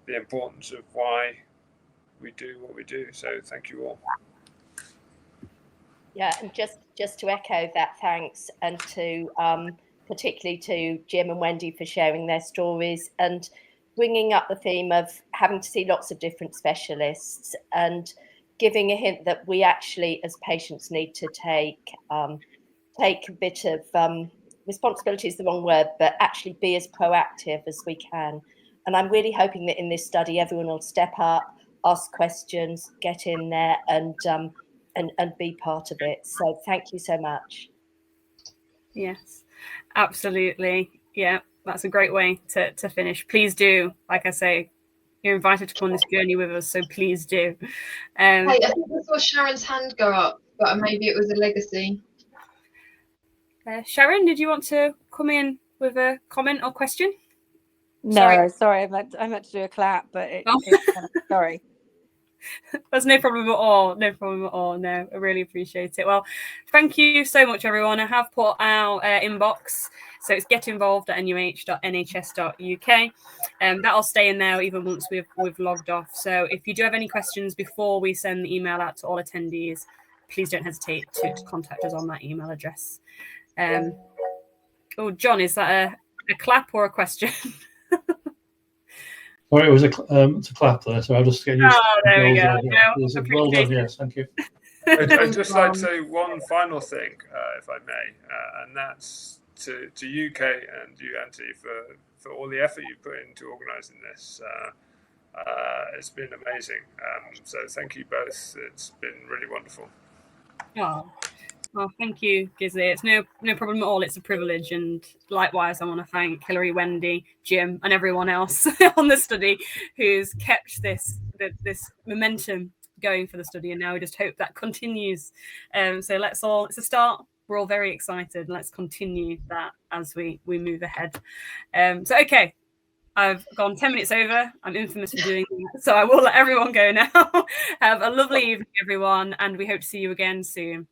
the importance of why we do what we do. So thank you all. Yeah, and just to echo that thanks, and to particularly to Jim and Wendy for sharing their stories and bringing up the theme of having to see lots of different specialists, and giving a hint that we actually as patients need to take a bit of responsibility is the wrong word, but actually be as proactive as we can. And I'm really hoping that in this study everyone will step up, ask questions, get in there and be part of it. So thank you so much. Yes, absolutely. Yeah, that's a great way to finish. Please do, like I say, you're invited to come on this journey with us, so please do. Hey, I think I saw Sharon's hand go up, but maybe it was a legacy. Sharon, did you want to come in with a comment or question? No, sorry, I meant to do a clap, but sorry. That's no problem at all. No problem at all. No, I really appreciate it. Well, thank you so much, everyone. I have put our inbox, so it's getinvolved@nuh.nhs.uk. That'll stay in there even once we've logged off. So if you do have any questions before we send the email out to all attendees, please don't hesitate to contact us on that email address. Oh, John, is that a clap or a question? Sorry, it was a clap there, so I'll just get used to it. Oh, there we go. Well done, yes, thank you. I'd just like to say one final thing, if I may, and that's to UK and you, Auntie, for all the effort you put into organising this. It's been amazing. So thank you both. It's been really wonderful. Oh, Oh, thank you, Gisli. It's no problem at all. It's a privilege. And likewise, I want to thank Hilary, Wendy, Jim, and everyone else on the study who's kept this momentum going for the study. And now we just hope that continues. So it's a start. We're all very excited. Let's continue that as we move ahead. Okay. I've gone 10 minutes over. I'm infamous for doing that. So I will let everyone go now. Have a lovely evening, everyone. And we hope to see you again soon.